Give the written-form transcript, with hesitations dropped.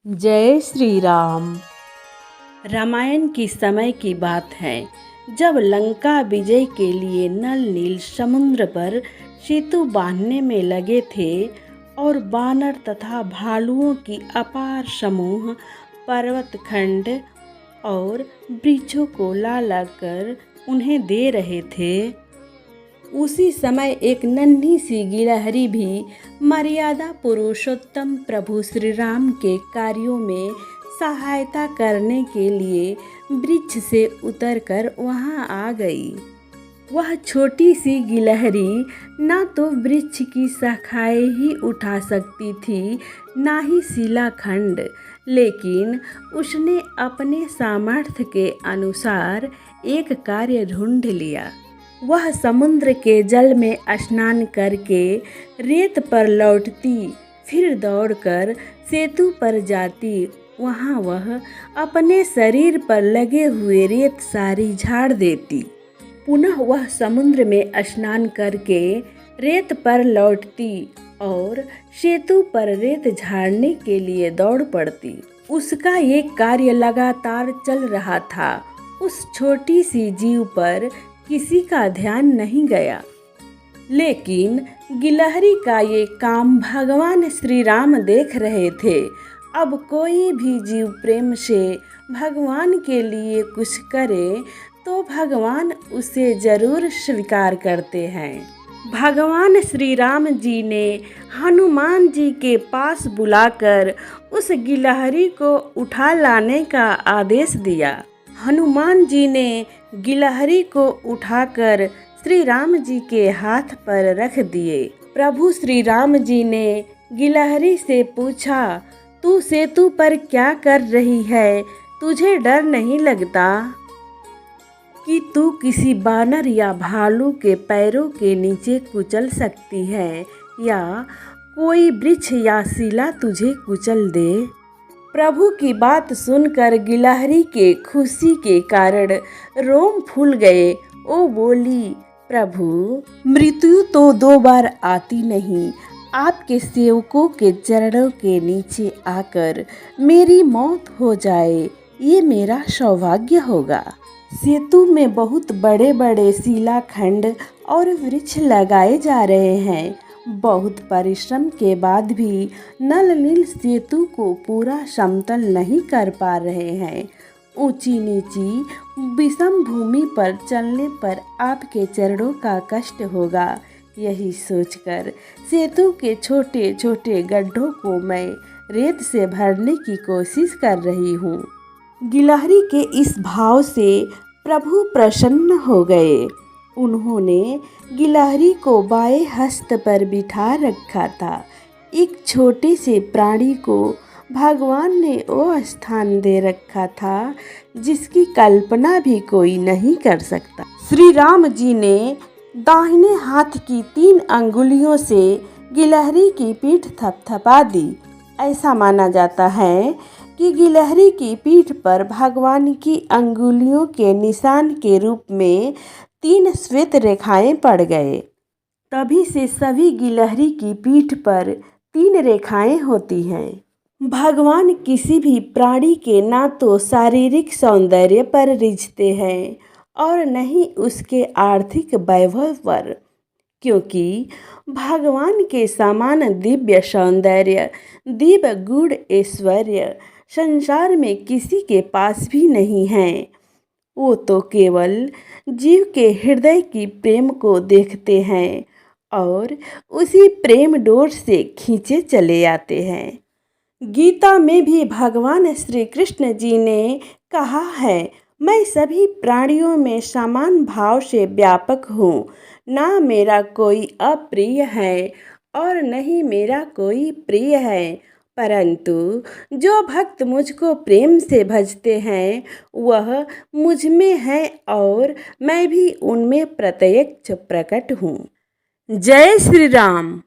जय श्री राम। रामायण की समय की बात है जब लंका विजय के लिए नल नील समुद्र पर सेतु बांधने में लगे थे और बानर तथा भालुओं की अपार समूह पर्वत खंड और वृक्षों को ला ला कर उन्हें दे रहे थे। उसी समय एक नन्ही सी गिलहरी भी मर्यादा पुरुषोत्तम प्रभु श्री राम के कार्यों में सहायता करने के लिए वृक्ष से उतरकर वहां आ गई। वह छोटी सी गिलहरी ना तो वृक्ष की शाखाएं ही उठा सकती थी ना ही शिलाखंड, लेकिन उसने अपने सामर्थ्य के अनुसार एक कार्य ढूंढ लिया। वह समुद्र के जल में स्नान करके रेत पर लौटती, फिर दौड़कर सेतु पर जाती। वहाँ वह अपने शरीर पर लगे हुए रेत सारी झाड़ देती। पुनः वह समुद्र में स्नान करके रेत पर लौटती और सेतु पर रेत झाड़ने के लिए दौड़ पड़ती। उसका ये कार्य लगातार चल रहा था। उस छोटी सी जीव पर किसी का ध्यान नहीं गया, लेकिन गिलहरी का ये काम भगवान श्री राम देख रहे थे। अब कोई भी जीव प्रेम से भगवान के लिए कुछ करे तो भगवान उसे जरूर स्वीकार करते हैं। भगवान श्री राम जी ने हनुमान जी के पास बुलाकर उस गिलहरी को उठा लाने का आदेश दिया। हनुमान जी ने गिलहरी को उठाकर श्री राम जी के हाथ पर रख दिए। प्रभु श्री राम जी ने गिलहरी से पूछा, तू सेतु पर क्या कर रही है? तुझे डर नहीं लगता कि तू किसी बानर या भालू के पैरों के नीचे कुचल सकती है या कोई वृक्ष या शिला तुझे कुचल दे? प्रभु की बात सुनकर गिलहरी के खुशी के कारण रोम फूल गए। ओ बोली, प्रभु, मृत्यु तो 2 बार आती नहीं। आपके सेवकों के चरणों के नीचे आकर मेरी मौत हो जाए, ये मेरा सौभाग्य होगा। सेतु में बहुत बड़े बड़े शिलाखंड और वृक्ष लगाए जा रहे हैं। बहुत परिश्रम के बाद भी नल नील सेतु को पूरा समतल नहीं कर पा रहे हैं। ऊंची नीची विषम भूमि पर चलने पर आपके चरणों का कष्ट होगा। यही सोचकर सेतु के छोटे छोटे गड्ढों को मैं रेत से भरने की कोशिश कर रही हूँ। गिलहरी के इस भाव से प्रभु प्रसन्न हो गए। उन्होंने गिलहरी को बाएं हस्त पर बिठा रखा था। एक छोटे से प्राणी को भगवान ने वो स्थान दे रखा था जिसकी कल्पना भी कोई नहीं कर सकता। श्री राम जी ने दाहिने हाथ की 3 अंगुलियों से गिलहरी की पीठ थपथपा दी। ऐसा माना जाता है कि गिलहरी की पीठ पर भगवान की अंगुलियों के निशान के रूप में 3 श्वेत रेखाएं पड़ गए। तभी से सभी गिलहरी की पीठ पर 3 रेखाएं होती हैं। भगवान किसी भी प्राणी के ना तो शारीरिक सौंदर्य पर रिझते हैं और न ही उसके आर्थिक वैभव पर, क्योंकि भगवान के समान दिव्य सौंदर्य, दिव्य गुण ऐश्वर्य संसार में किसी के पास भी नहीं है। वो तो केवल जीव के हृदय की प्रेम को देखते हैं और उसी प्रेम डोर से खींचे चले आते हैं। गीता में भी भगवान श्री कृष्ण जी ने कहा है, मैं सभी प्राणियों में समान भाव से व्यापक हूँ। ना मेरा कोई अप्रिय है और न ही मेरा कोई प्रिय है, परंतु जो भक्त मुझको प्रेम से भजते हैं वह मुझ में है और मैं भी उनमें प्रत्यक्ष प्रकट हूँ। जय श्री राम।